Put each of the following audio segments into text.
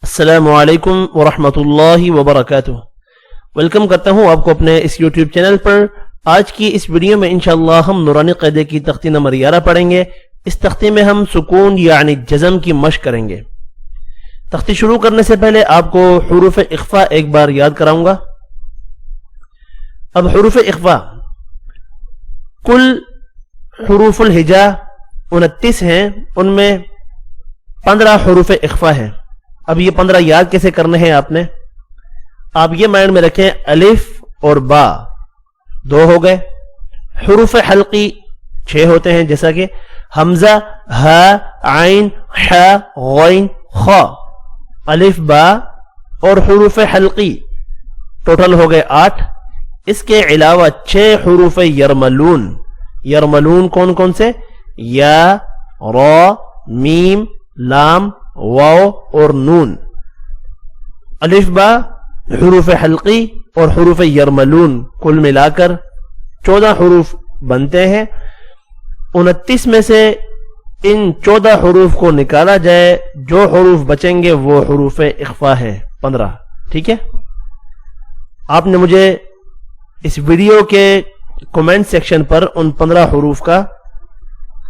अस्सलामुअलैकुम वरहमतुल्लाहि वबरकातुह। वेलकम करता हूँ आपको अपने इस यूट्यूब चैनल पर। आज की इस वीडियो में इंशाअल्लाह हम नूरानी क़ायदे की तख्ती नंबर 11 पढ़ेंगे। इस तख्ती में हम सुकून यानी जज़म की मश्क करेंगे। तख्ती शुरू करने से पहले आपको हुरूफ इख्फा एक बार याद कराऊंगा। अब हुरूफ इख्फा कुल हुरूफुल हिजा 29 हैं, उनमें 15 हुरूफ इख्फा हैं। अब ये 15 याद कैसे करने हैं आपने, आप ये माइंड में रखें, अलिफ और बा 2 हो गए। हुरूफ हल्की 6 होते हैं, जैसा कि हमजा, हा, आइन, हा, गैन, खा, अलिफ, बा और हुरूफ हल्की टोटल हो गए 8। इसके अलावा 6 हुरूफ यरमलून। यरमलून कौन कौन से? या, रा, मीम, लाम, वाव और नून। अलिफ, बा, हुरूफ हल्की और हुरूफ यरमलून कुल मिलाकर 14 हुरूफ बनते हैं। 29 में से इन 14 हुरूफ को निकाला जाए, जो हुरूफ बचेंगे वो हुरूफ इख्फा है 15। ठीक है, आपने मुझे इस वीडियो के कमेंट सेक्शन पर उन 15 हुरूफ का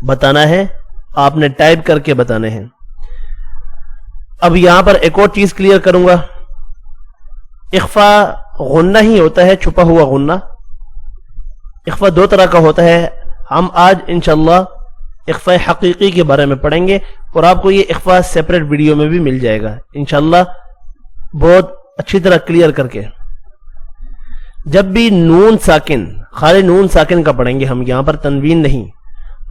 बताना है, आपने टाइप करके बताने हैं। अब यहां पर एक और चीज क्लियर करूंगा, इख्फा गुन्ना ही होता है, छुपा हुआ गुन्ना। इख्फा 2 तरह का होता है। हम आज इंशाअल्लाह इख्फा हकीकी के बारे में पढ़ेंगे और आपको ये इख्फा सेपरेट वीडियो में भी मिल जाएगा इंशाअल्लाह, बहुत अच्छी तरह क्लियर करके। जब भी नून साकिन, खाली नून साकिन का पढ़ेंगे हम, यहां पर तनवीन नहीं,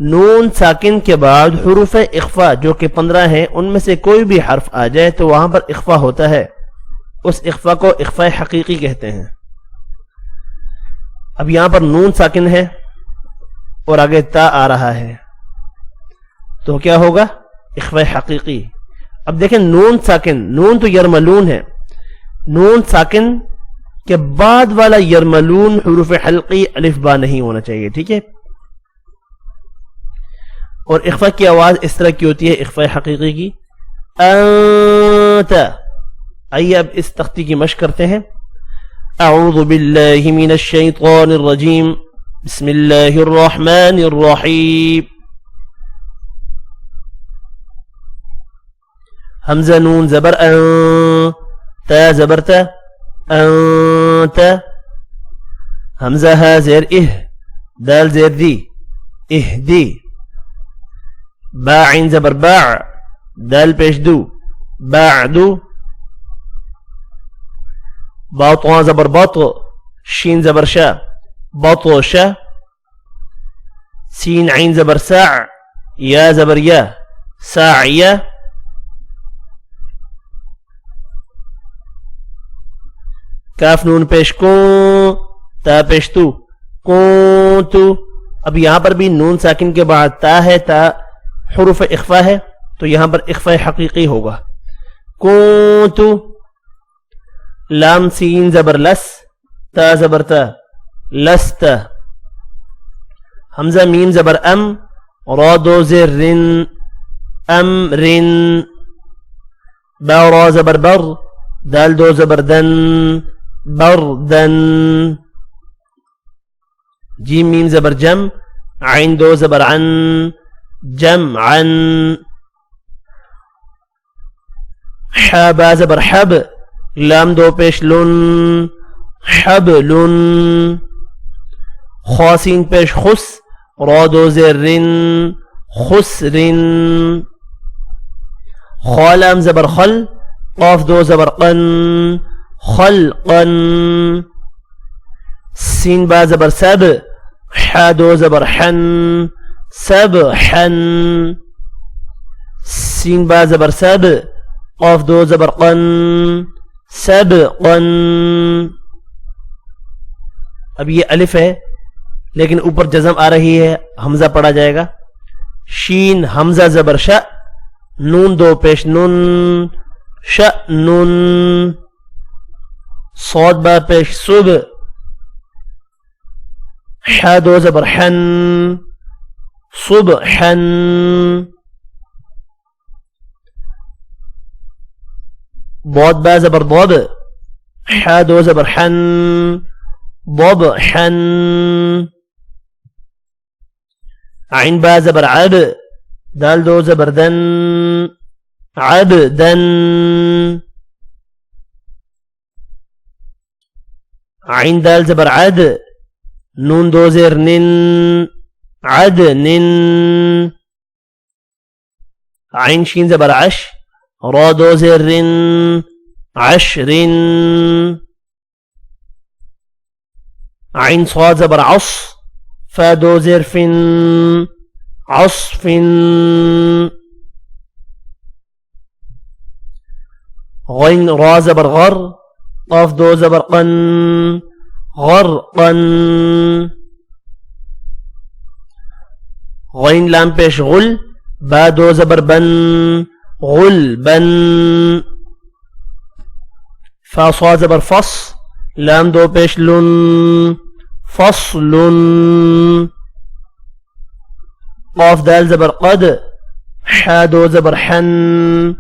नून साकिन के बाद हुरूफ इख्फा जो कि 15 हैं, उनमें से कोई भी हर्फ आ जाए तो वहां पर इख्फा होता है। उस इख्फा को इख्फा हकीकी कहते हैं। अब यहां पर नून साकिन है और आगे ता आ रहा है, तो क्या होगा? इख्फा हकीकी। अब देखें, नून साकिन, नून तो यरमलून है, नून साकिन के बाद वाला यरमलून हुरूफ हल्की अलिफ बा नहीं होना चाहिए। ठीक है, और इख्फा की आवाज इस तरह की होती है, इख्फा हकीकी की, अंता। आइए अब इस तख्ती की मश्क करते हैं। अऊज़ु बिल्लाहि मिनश शैतानिर रजीम, बिस्मिल्लाहिर रहमानिर रहीम। हमजा नून जबर अं, ता जबर ता, अंता। हमजा हा ज़ेर इह, दाल ज़ेर दी, इहदी। बा आइन जबर बा, दाल पेश दू, बादू। बा तो जबर बत, शीन जबर शा, बतोशा। सीन आइन जबर सा, या जबर या, साया। काफ नून पेश को, ता पेश तू, को तू। अब यहां पर भी नून साकिन के बाद ता है, ता हुरूफ इख्फा है, तो यहां पर इख्फा हकीकी होगा। कुंतु। लाम सीन जबर लस, ता जबर ता, लस्त। हमजा मीम जबर अम, रा दो ज़ेर रिन, अम रिन। बा रा जबर बर, दाल दो जबर दन, बरदन। जीम मीम जबर जम, आइन दो जबर अन, जमअन। हा बा जबर हब, लाम दो पेश लुन, हबलुन। खा सीन पेश खुस, रा दो ज़ेर रिन, खुसरिन। खा लाम जबर खल, काफ दो जबर कन, खलकन। सीन बा जबर सब, हा दो जबर हन, सबहन। सीन बा जबर सब, काफ दो जबर कन, सबकन। अब ये अलिफ है लेकिन ऊपर जज़म आ रही है, हमजा पढ़ा जाएगा। शीन हमजा जबर श, नून दो पेश नून, श नून। सौद बा पेश सुब, हा दो जबर हन, सुबहन। ضاد با زبر ضب حا دو زبر حن ضب حن عين با زبر عب دال دو زبر دن عبدا عين دال زبر عد نون دو زير نن عدن عين شين زبر عش را دو زير رن عشر عين صاد زبر عص فا دو زير فن عصف غين را زبر غر قاف دو زبر قن غرقا غين لام پیش غل با دو زبر بن غلبا فا صاد زبر فص لام دو پیش لن فصل قاف دال زبر قد حا دو زبر حن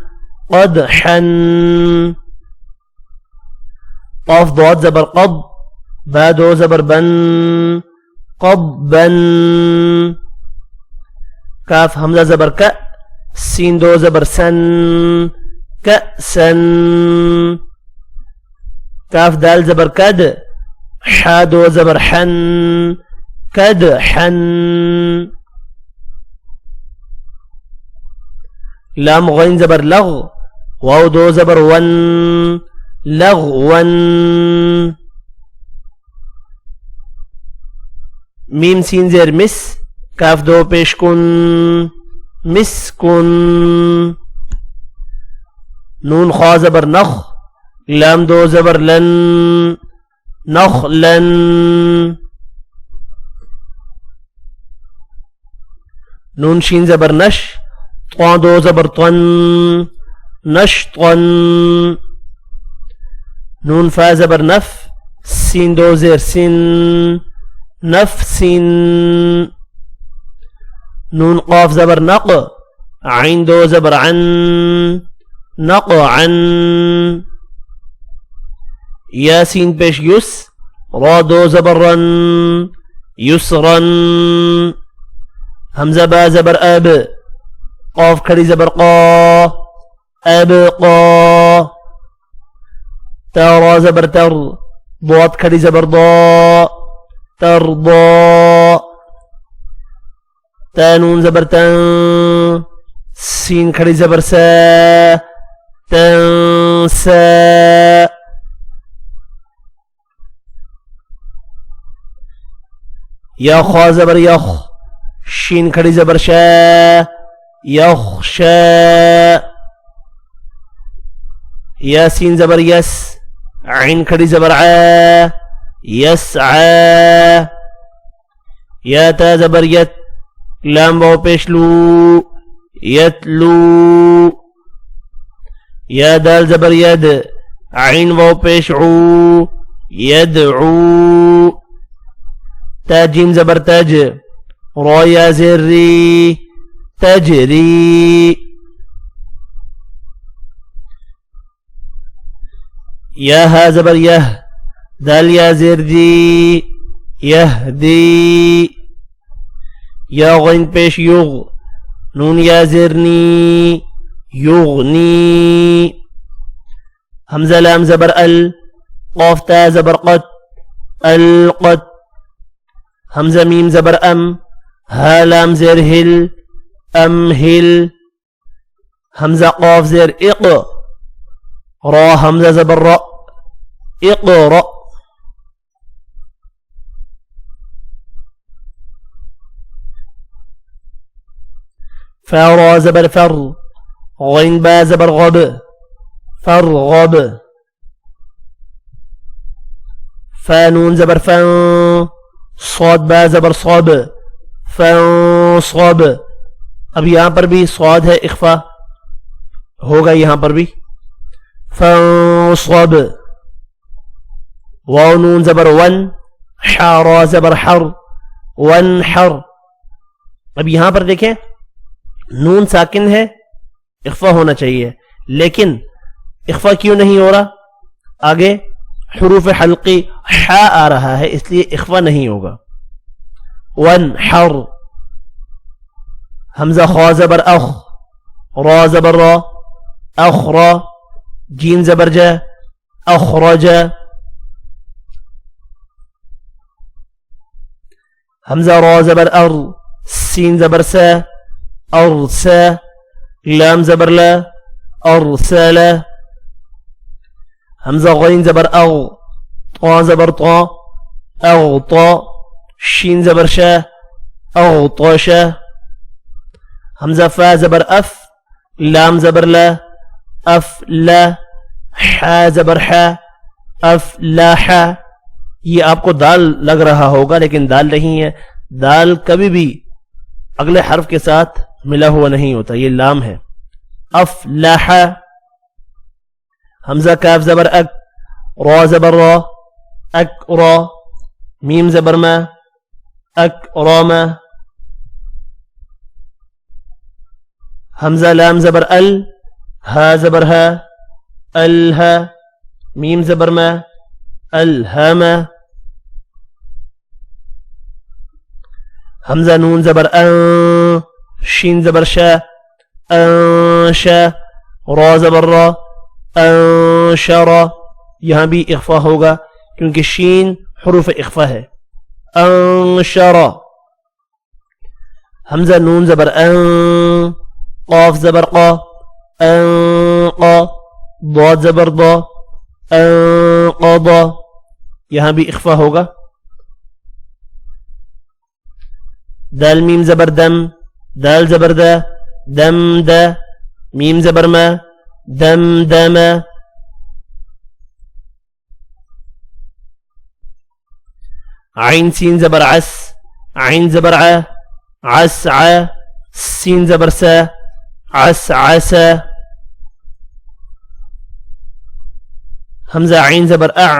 قد حن قاف ضاد زبر قض با دو زبر بن قضبا كاف همزة زبر ك سين دو زبر سن كأسا كاف دال زبر كد حا دو زبر حن كدحا لام غين زبر لغ واو دو زبر ون لغوا ميم سين زير مس كاف دو پیش کن مسكن نون خا زبر نخ لام دو زبر لن نخلا نون شين زبر نش طا دو زبر طن نشطا نون فا زبر نف سين دو زير سن نفس نون قاف زبر نق عين دو زبر عن نقعا ياسين بيش يس را دو زبر رن يسرا همزة با زبر أب قاف كري زبر قا أبقى تارا زبر تر ضاد كري زبر ضا ترضى تانون زبر تن سين كري زبر سا تنسى يا خا زبر يخ شين كري زبر شا يخشى يا سين زبر يس عين كري زبر عا يسعى يا تا زبر يت لام باو پیش لو يتلو يا دال زبر يد عين باو پیش عو يدعو تا جيم زبر تاج را يا زري تجري يا ها زبر يه دال يا زردي يهدي يا غين پیش يغ نون يا زرني يغني همزة لام زبر ال قاف تا زبر قد القد همزة ميم زبر أم ها لام زر هل أمهل همزة قاف زر إق را همزة زبر رأ اقرأ فا زبر فر غين با زبر غب فرغب فا نون زبر فن صاد با زبر صاب فانصب अब यहां पर भी स्वाद है इख्फा होगा यहां पर भी फंसब वाव नून जबर वन हारा जबर हर वन हर। अब यहां पर देखें नून साकिन है इख्फा होना चाहिए लेकिन इख्फा क्यों नहीं हो रहा? आगे हुरूफ हल्की हा आ रहा है, इसलिए इख्फा नहीं होगा। वन हर, हमजा खा जबर अख, रा जबर रा, अखरा, जीन जबर जा, अखरजा, हमजा रा जबर अर, सीन जबर सा, अरसा, लाम जबर ला, अरसला, हमजा गैन जबर अग, ता जबर ता, अगता, शीन जबर शा, अगताशा, हमजा फा जबर अफ, लाम जबर ला, अफ ला, हा जबर हा, अफ ला हा। ये आपको दाल लग रहा होगा लेकिन दाल नहीं है। दाल कभी भी अगले हर्फ के साथ मिला हुआ नहीं होता, ये लाम है। अफ ला हा, हमजा काफ जबर अक, रा जबर रा, अक रा, मीम जबर मा, अक रामा, हमजा लाम जबर अल, हा जबर हा, अल हा, मीम जबर मा, अल हामा, हमजा नून जबर अन, शीन जबर शा, अंशा, रा जबर रा, अंशरा। यहां भी इख्फा होगा क्योंकि शीन हुरूफ इख्फा है। अंशरा, हमजा नून जबर अन, क़ाफ जबर क़ा, अनक़ा, ज़ाद जबर ज़ा, अनक़दा। यहां भी इख्फा होगा। दाल मीम जबर दम, दाल जबर दा, दम दा, मीम जबर मा, दम दमा, आइन सीन जबर अस, आइन जबर आ, अस आ, सीन जबर सा, अस आसा, हमजा आइन जबर आ,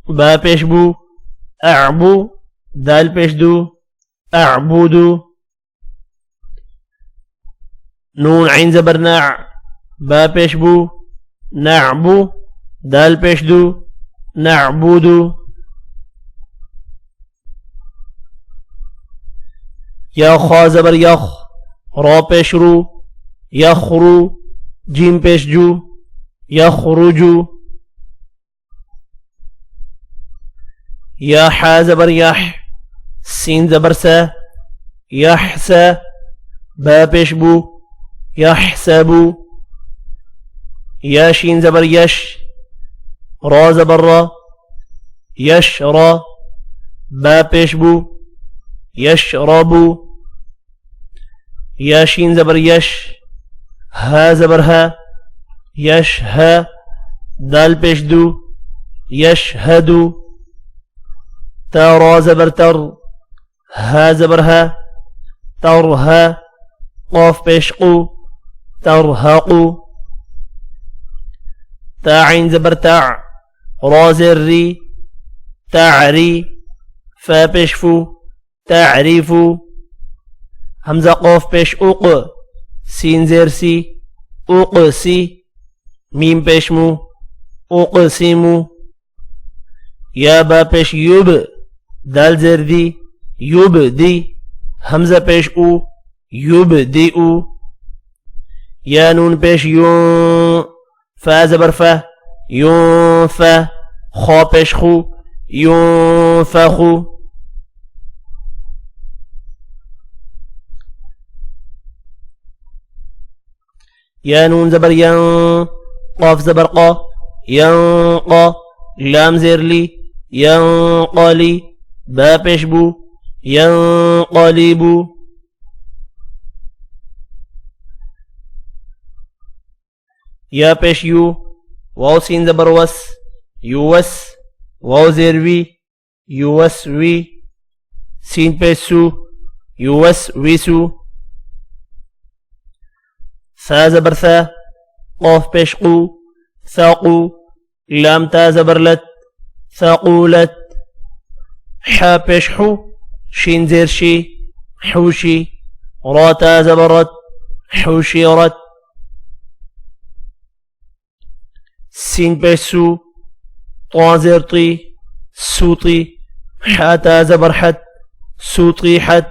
बा पेश बू, अबू, दाल पेश दू, अबूदू, नून आइन जबर ना, बा पेश बू, नअबू, दाल पेश दू, नअबूदू, या खा जबर यख, रा पेश रू, यखरू, जीम पेश जू, यखरुजू, या हा जबर यह, सीन जबर सा, यहसा, बा पेश बू, यहसबू, या शीन जबर यश, रा जबर रा, यशरा, बा पेश बू, यशरबू, या शीन जबर यश, हा जबर हा, यशहा, दाल पेश दू, यशहदू, ता रा जबर तर, हा जबर हा, तरहा, क़ाफ पेश क़ू, तरहक़ू, ता आइन जबर ता, रा ज़ेर री, तारी, फा पेश फू, तारीफू, हमजा क़ाफ पेश उक़, सीन ज़ेर सी, उक़सी, मीम पेश मू, उक़सीमू, या बा पेश युब, दाल ज़ेर दी, युब दी, हमजा पेश ऊ, युब दी ऊ, या नून पेश यूं, फा जबर फा, यूं फा, खा पेश खू, यूं फखू, या नून जबर यं, क़ाफ जबर क़ा, यंक़ा, लाम ज़ेर ली, यंक़ली, बा पेश बू, यंक़लिबू, या पेश यू, वाव सीन जबर वस, युवस, वाव ज़ेर वी, युवस्वी, सीन पेश सू, युवस्विसू, सा जबर सा, क़ाफ पेश क़ू, साक़ू, लाम ता जबर लत, साक़ूलत, हा पेश हू, शीन ज़ेर शी, हूशी, रा ता जबर रत, हूशिरत, سين پیش سو طا زير طي سوطي حا تا زبر حت سوطي حت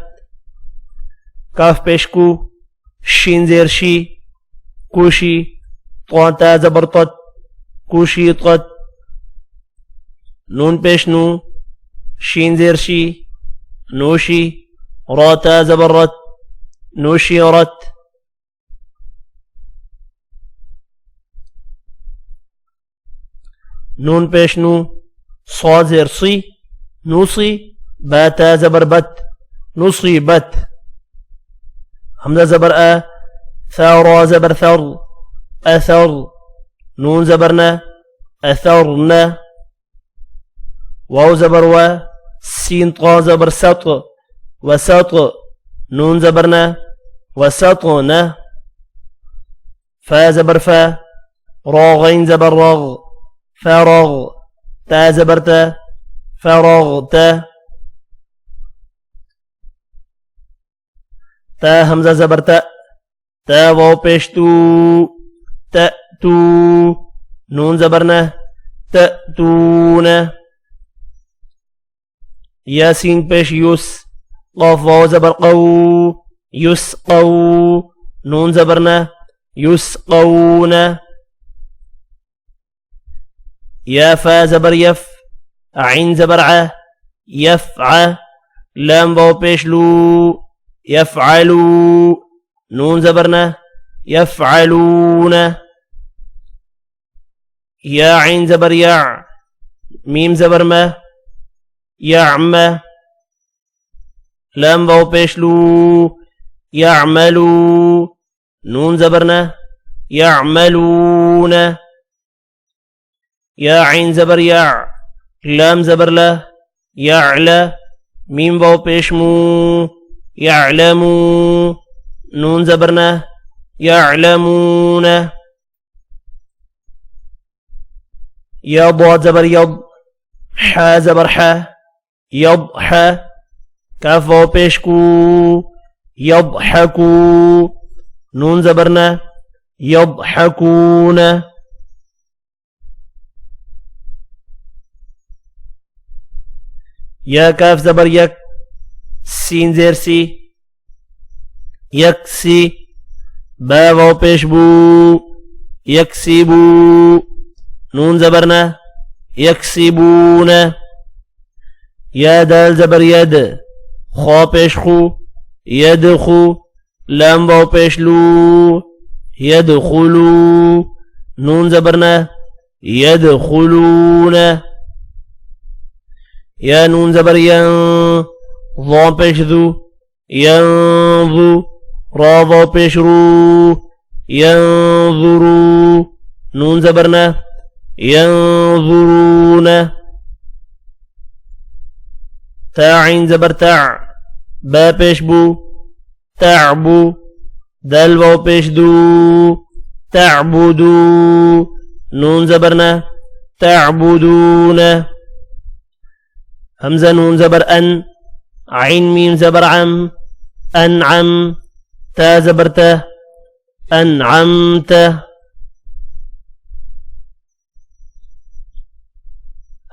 كاف پیش كو شين زير شي كوشي طا تا زبر طت كوشي طت نون پیش نو شين زير شي نوشي را تا زبر رت نوشي رت نون پیش نو صاد زير صي نوصي باتا زبر بت نصي بت همزة زبر ثار زبر ثر أثر نون زبرنا أثرنا واو زبر سين طا زبر سط وسط نون زبرنا وسطنا فا زبر فا راغين زبر رغ فرغ تا زبرت فرغت تا همزة زبرت تا واو پیشتو تأتو نون زبرنا تأتون ياسين پیش يس قاف واو زبر قو يسقو نون زبرنا يسقون يا فا زبر يف عين زبر ع يفع لام واو پیش لو يفعلو نون زبرنا يفعلون يا عين زبر يع ميم زبر ما يعمى لام واو پیش لو يعملو نون زبرنا يعملون يا عين زبر يع لام زبر لا يعلى ميم واو پیش مو يعلمو نون زبرنا يعلمون يا ضاد زبر يض حا زبر حا يضحى كاف واو پیش کو يضحكو نون زبرنا يضحكون يا كاف زبر يك سين زير سي يكسي با واو پیش بو يكسبو نون زبرنا يكسبون يا دال زبر يد خا پیش خو يدخو لام واو پیش لو يدخلو نون زبرنا يدخلون يا نون زبر ين ضا پیش ذو ينظو را ضا پیش رو ينظرو نون زبرنا ينظرون تا عين زبر تع با پیش بو تعبو دل واو پیش دو تعبدو نون زبرنا تعبدون همزة نون زبر أن عين ميم زبر عم أنعم تا زبرته أنعمت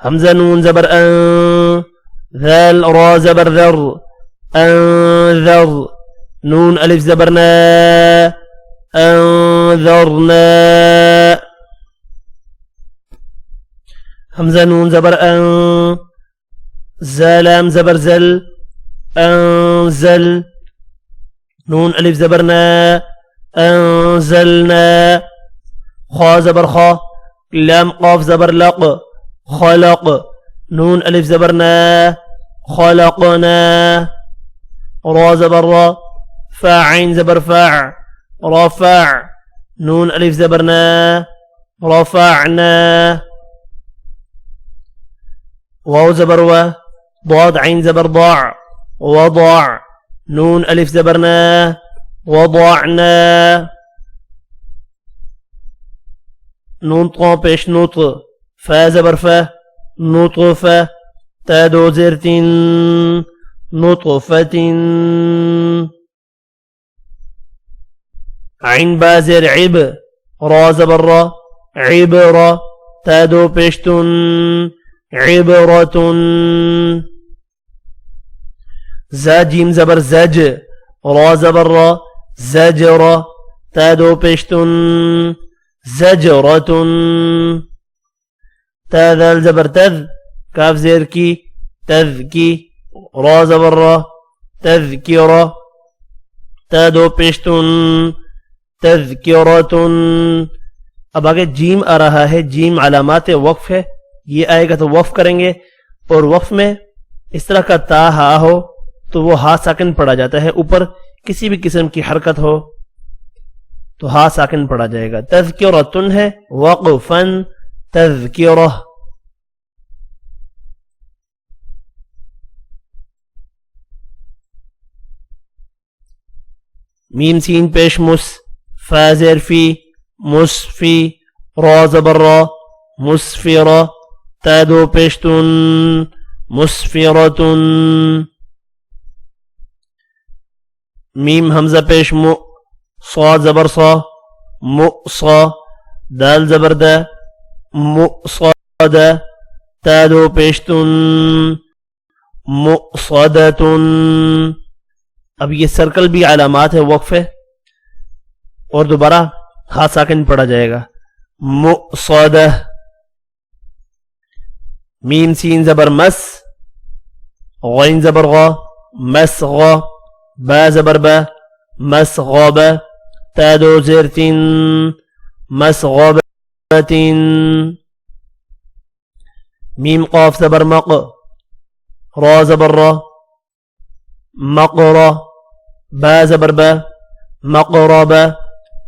همزة نون زبر أن ذال را زبر ذر أنذر نون ألف زبرنا أنذرنا همزة نون زبر أن زلام زبر زل أنزل نون ألف زبرنا أنزلنا خا زبر خا لام قاف زبر لق خلق نون ألف زبرنا خلقنا را زبر را فا عين زبر فاع رفع نون ألف زبرنا رفعنا واو زبر و ضاد عين زبر ضاع وضع نون ألف زبرنا وضعنا نون طا پیش نوط فا زبر فا نطفة تا دو زرتين نطفة عين بازر عب را زبر را عبرة تا दो पेश तुन इबरतुन ज जीम जबर जज रा जबर रा जजरा تا दो पेश तुन जजरतुन تا दाल जबर तज काफ जेर की तज की रा जबर रा तज़किरा تا दो पेश तुन तज़किरतुन। अब आगे जीम आ रहा है, जीम अलामात वक्फ है, ये आएगा तो वक्फ करेंगे। और वक्फ में इस तरह का ता हा हो तो वो हा साकिन पढ़ा जाता है, ऊपर किसी भी किस्म की हरकत हो तो हा साकिन पढ़ा जाएगा। तज़किरतुन है वक़फ़न तज़किरा। मीम सीन पेश मुस फा ज़ेर फी मुस्फी रा ज़बर रा मुस्फिरा ता दो पेश तुन मुस्फिरतुन। मीम हमजा पेश मु सा ज़बर सा मुसा दाल ज़बर दा मुसादा ता दो पेश तुन मुसादतुन। अब ये सर्कल भी अलामात है वक्फ है और दोबारा हा साकिन पढ़ा जाएगा मुसादा। मीम सीन जबर मस गैन जबर गा मस गा बा जबर बा मस गाबा ता दो ज़ेर तीन मस गाबतिन। मीम काफ जबर मक रा जबर रा मकरा बा जबर बा मकरबा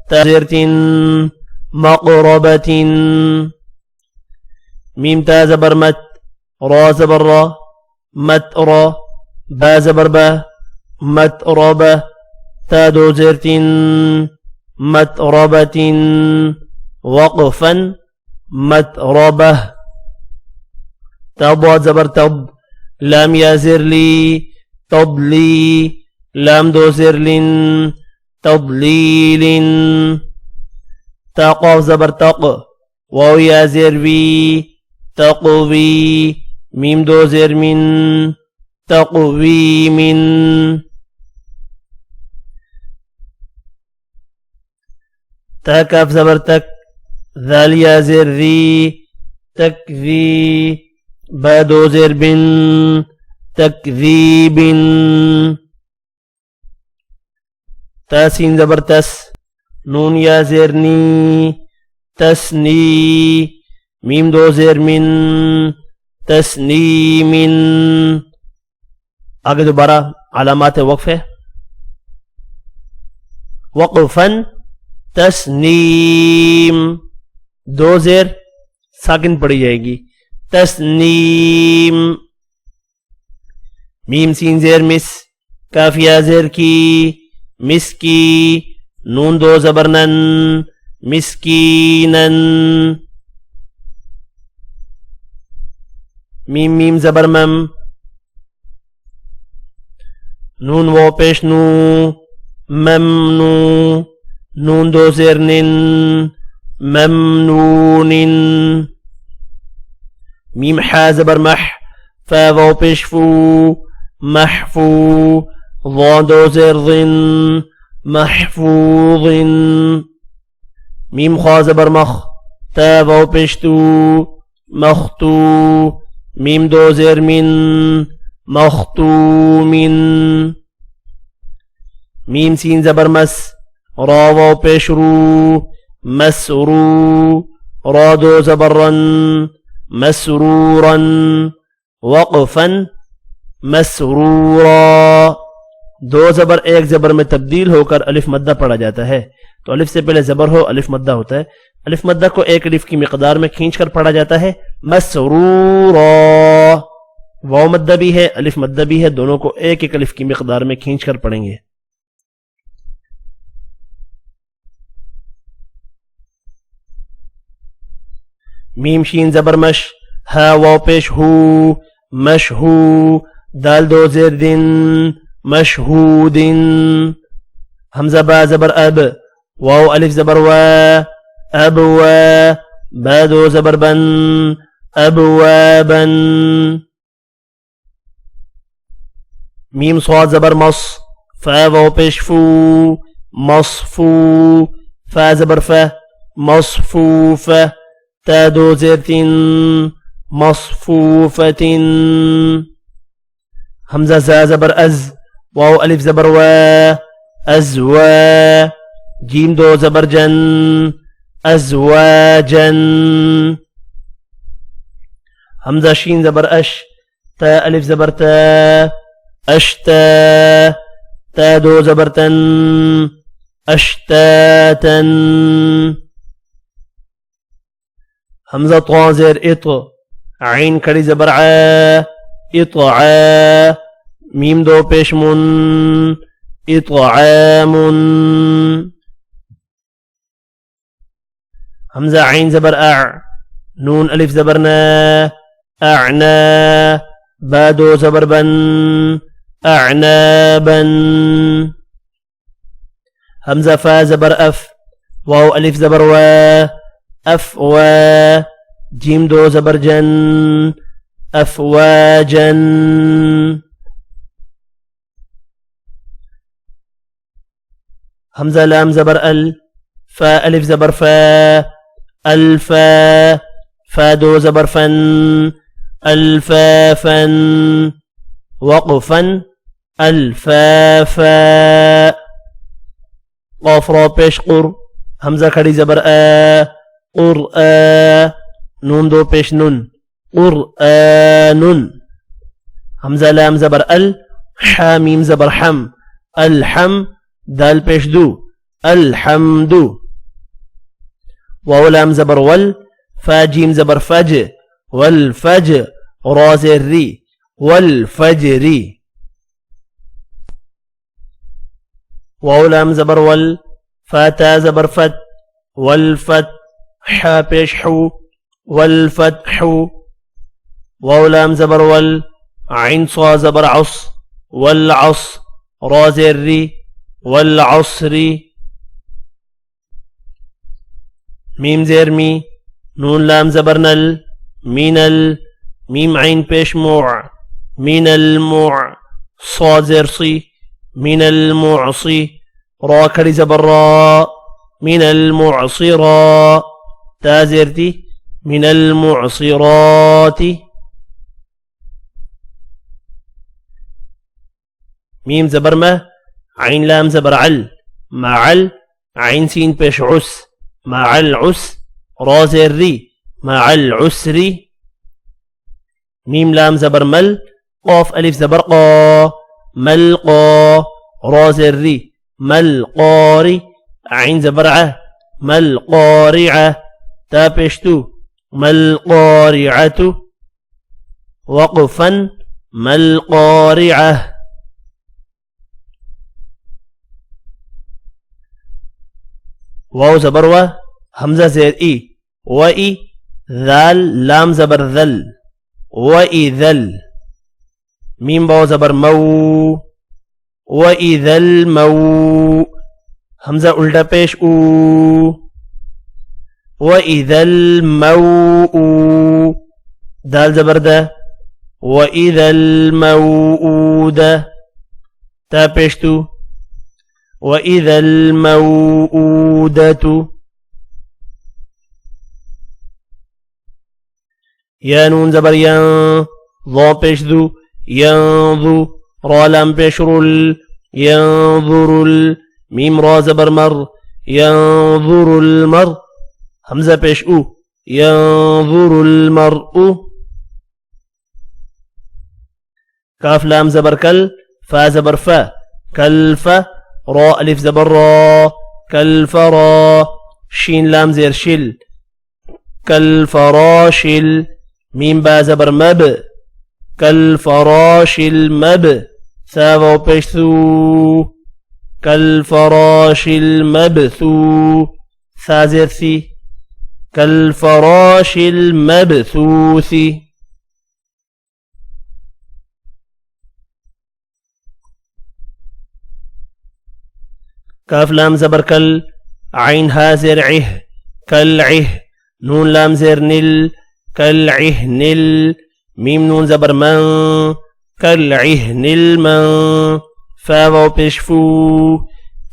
ता ज़ेर तीन मकरबतिन। मीम ता जबर मत रा जबर रा मत रा बा जबर बा मत रबा ता दो ज़ेर तीन मत रबतिन वक़फ़न मत रबह तब जबर तब लाम या ज़ेर ली तबली लाम दो ज़ेर लिन तबलीलिन ता क़ाफ ज़बर तक वाव या ज़ेर वी तक़वी मीम दो ज़ेर मिन तक़वीमिन। ता काफ ज़बर तक ज़ाल या ज़ेर ज़ी तकज़ी बा दो ज़ेर बिन तकज़ीबिन। ता सीन ज़बर तस नून या ज़ेर नी तस्नी मीम दो ज़ेर मिन तस्नीमिन। आगे दोबारा अलामात वक्फ है वक़फ़न तस्नीम दो ज़ेर साकिन पड़ी जाएगी तस्नीम। मीम सीन ज़ेर मिस काफिया ज़ेर की मिसकी नून दो ज़बर नन मिस्कीनन। मीम मीम ज़बर मम नून वो पेश नू ममनू नून दो ज़ेर निन ममनूनिन। मीम हा ज़बर मह फा वो पेश फू महफू वा दो ज़ेर ज़िन महफूज़िन। मीम खा ज़बर मख ता वो पेश तू मख्तू मीम दो ज़ेर मिन मख्तूमिन। मीम सीन ज़बर मस रा वो पेश रू मसरू रा दो ज़बर रन मसरूरन वक़फ़न मसरूरा। दो ज़बर एक ज़बर में तब्दील होकर अलिफ मद्दा पढ़ा जाता है, तो अलिफ से पहले ज़बर हो अलिफ मद्दा होता है। अलिफ मद्दा को एक अलिफ की मिक़दार में खींच कर पढ़ा जाता है मसरूरा। वाव मद्दा भी है अलिफ मद्दा भी है, दोनों को एक एक अलिफ की मिक़दार में खींच कर पढ़ेंगे। मीम शीन ज़बर मश हा वाव पेश हू मशहू दाल दो ज़ेर दिन मशहूदिन। हमज़ा बा ज़बर अब वाव अलिफ ज़बर वा अब वा बा दो ज़बर बन अबवाबन मीम स्वाद ज़बर मस फा वाव पेश फू मसफू फा ज़बर फा मसफूफ ता दो ज़ेर तीन मसफूफतिन हमजा जा ज़बर अज वाव अलिफ ज़बर वा अज़वा जीम दो ज़बर जन अज़वाजन हमजा शीन ज़बर अश ता अलिफ ज़बर ता अश्ता ता दो ज़बर तन अश्तातन हमजा तो ज़ेर इत आइन खड़ी ज़बर आ इतआ मीम दो पेश मुन इतआमुन हमजा आइन ज़बर आ नून अलिफ ज़बर ना अअना बा दो ज़बर बन अअनाबन हमजा फा ज़बर अफ वाव अलिफ ज़बर वा अफ़वा जीम दो ज़बर जन अफ़वाजन हमजा लाम ज़बर अल फा अलिफ ज़बर फा अल्फा फा दो ज़बर फन अल्फाफन वक़फ़न अल्फाफा क़ाफ़ रा पेश क़ुर हमजा खड़ी ज़बर आ क़ुरआ नून दो पेश नुन क़ुरआनुन हमजा लाम ज़बर अल हा मीम ज़बर हम अलहम दाल पेश दू अलहमदु वाव लाम ज़बर वल फा जीम ज़बर फज वल फज रा ज़ेर री वल फजरी वाव लाम ज़बर वल फा ता ज़बर फत वल फत हा पेश हू वल फतहू वाव लाम ज़बर वल आइन सा ज़बर अस वल अस रा ज़ेर री वल असरी मीम ज़ेर मी नून लाम ज़बर नल मीनल मीम आइन पेश मुअ मीनल मुअ सा ज़ेर सी मीनल मुअसी रा खड़ी ज़बर रा मीनल मुअसिरा ता ज़ेर ती मीनल मुअसिराती मीम ज़बर मा आइन लाम ज़बर अल माअल आइन सीन पेश उस माअल उस रा ज़ेर री माअल उसरी मीम लाम ज़बर मल क़ाफ़ अलिफ ज़बर क़ा मल क़ा रा ज़ेर री मल क़ारी आइन ज़बर आ मल क़ारिअ ता पेश तू मल क़ारिअतु वक़फ़न मल क़ारिअ वाव ज़बर व हमजा ज़ेर ई व ई ज़ाल लाम ज़बर ज़ल व ई ज़ल मीम वाव ज़बर मऊ व ई ज़ल मऊ हमजा उल्टा पेश ऊ व ई ज़ल मऊ दाल ज़बर दा व ई ज़ल मऊदा ता पेश तू وإذا الموءودة يا نون زبر ين ضا پیش ذو ينظو را لام پیش رل ينظر الميم را زبر مر ينظر المر همزة پیش او ينظر المرء كاف لام زبر كل فا زبر فا كلف را ألف زبر را كالفرا شين لام زير شل كالفراشل ميم با زبر مب كالفراش المب ثا واو پیش ثو كالفراش المبثو ثا زير ثي كالفراش المبثوث كاف لام زبر كل عين ها زر عه كالعه نون لام زير نل كالعهن ميم نون زبر من كالعهن المن فا واو پیش فو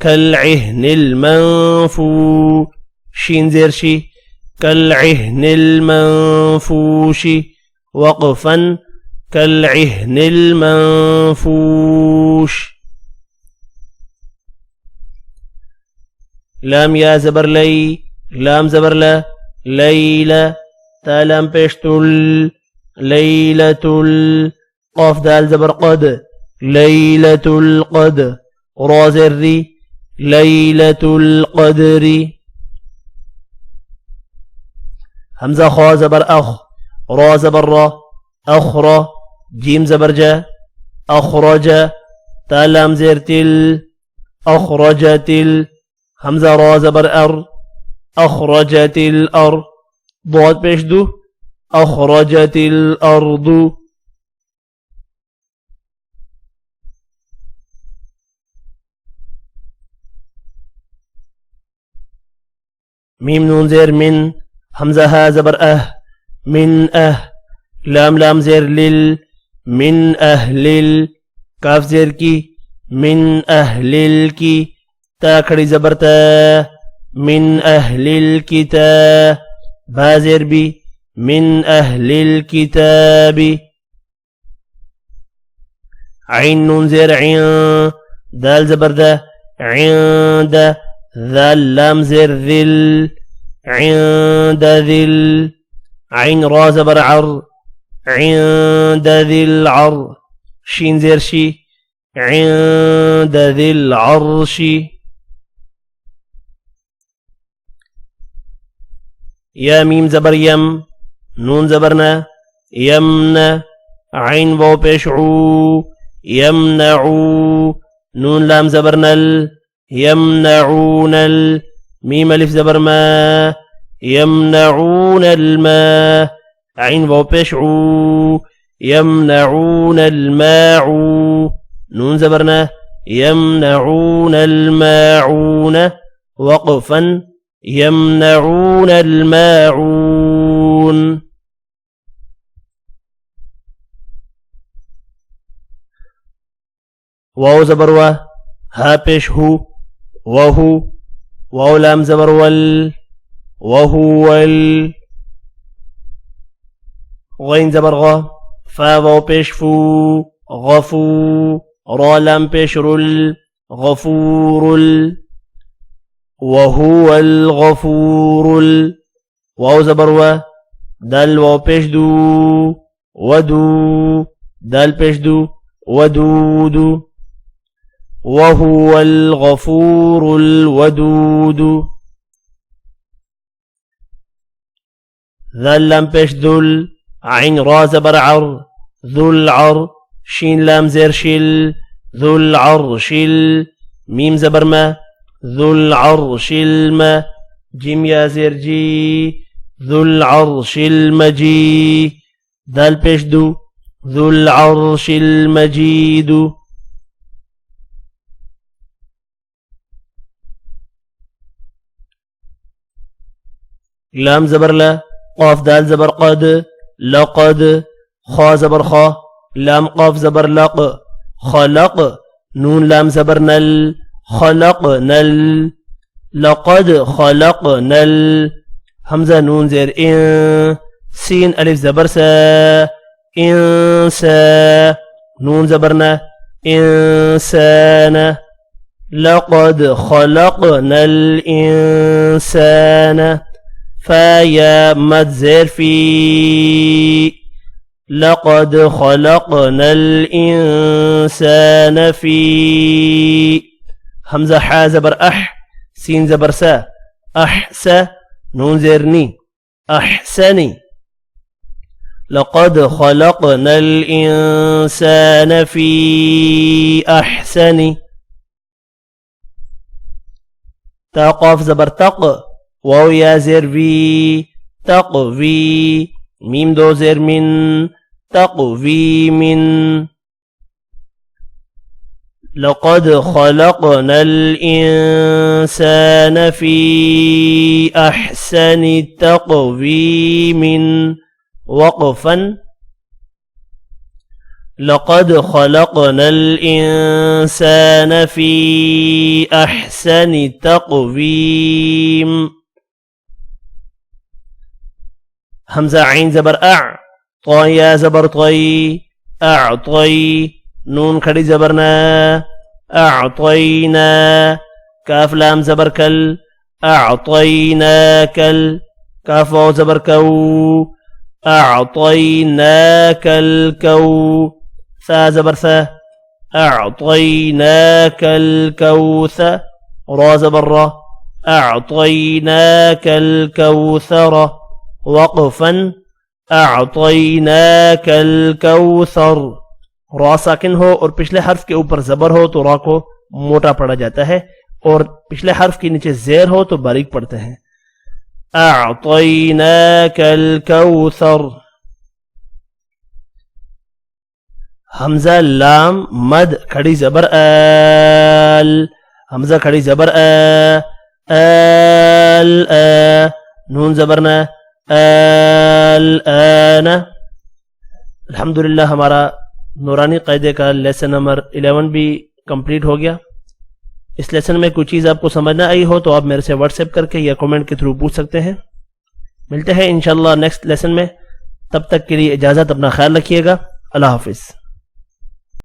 كالعهن المنفو شين زير شي كالعهن المنفوش وقفا كالعهن المنفوش لام يا زبر لي لام زبر لا ليلة تا لام بيشتل ليلة قاف دال زبر قد ليلة القدر را زر ليلة القدر همزة خا زبر أخ را زبر را أخرى جيم زبر جا أخرج تا لام زر تل أخرجت همزة را زبر أر أخرجت الأرض ضاد پیش دو أخرجت الأرض ميم نون زير من همزة ها زبر من لام لام زير لل من أهل كاف زير كي من أهل الكي تا کھڑی زبر تا من أهل الكتاب با زير بي من أهل الكتاب عين نون زير عين دال زبر دا عند ذال لام زير ذل عند ذل عين را زبر عر عند ذي العر شين زير شي عند ذي العرش يا ميم زبر يم نون زبرنا يمنع عين واو پیش عو يمنعو نون لام زبرنا يمنعون ميم ألف زبر ما يمنعون الماء عين واو پیش عو يمنعون الماعون نون زبرنا يمنعون الماعون وقفا يمنعون الماعون واو زبر و ها پیش هو وهو واو لام زبر وال وهو غين زبر غا فا واو پیش فو غفو را لام پیش رل غفور وهو الغفور واو زبر و دال واو پیش دو ودو دال پیش دو ودود وهو الغفور الودود ذال لام پیش ذل عين را زبر عر ذو العر شين لام زير شل ذو العرش ميم زبر ما ذو العرش الما جيم يا زير جي ذو العرش المجيد دال پیش دو ذو العرش المجيد لام زبر لا قاف دال زبر قد لقد خا زبر خا لام قاف زبر لق خلق نون لام زبر نل خلقنا لقد خلقنا همزة نون زير إن سين ألف زبر سا إنسا نون زبرنا إنسان لقد خلقنا الإنسان فيا مد زير في لقد خلقنا الإنسان في همزة حا زبر سين زبر سا أحسا نون زيرني أحسني لقد خلقنا الإنسان في أحسن تا قاف زبر تق واو يا زير في تقوي ميم دو زير من تقوي من लक़द ख़लक़नल इंसान फ़ी अहसनि तक़वीमिन वक़फ़न लक़द ख़लक़नल इंसान फ़ी अहसनि तक़वीम। हमज़ा आइन ज़बर अ, तो या ज़बर तोई, अअतई, नून खड़ी ज़बर न, अअतईना, काफ लाम ज़बर कल, अअतईना कल, काफ वाव ज़बर कऊ, अअतईना कल कऊ, सा ज़बर सा, अअतईना कल कऊस, रा ज़बर रा, अअतईना कल कऊसर, वक़फ़न अअतईनाकल कौसर। रा साकिन हो और पिछले हर्फ के ऊपर ज़बर हो तो रा को मोटा पड़ा जाता है, और पिछले हर्फ के नीचे ज़ेर हो तो बारीक पड़ते हैं। अअतईनाकल कौसर। हमज़ा लाम मद खड़ी ज़बर अल, हमज़ा खड़ी ज़बर अल, नून ज़बर न, अल-आना। अल्हम्दुलिल्लाह हमारा नूरानी क़ायदे का लेसन नंबर 11 भी कंप्लीट हो गया। इस लेसन में कोई चीज़ आपको समझ ना आई हो तो आप मेरे से व्हाट्सएप करके या कमेंट के थ्रू पूछ सकते हैं। मिलते हैं इंशाअल्लाह नेक्स्ट लेसन में, तब तक के लिए इजाज़त, अपना ख्याल रखिएगा। अल्लाह हाफिज़।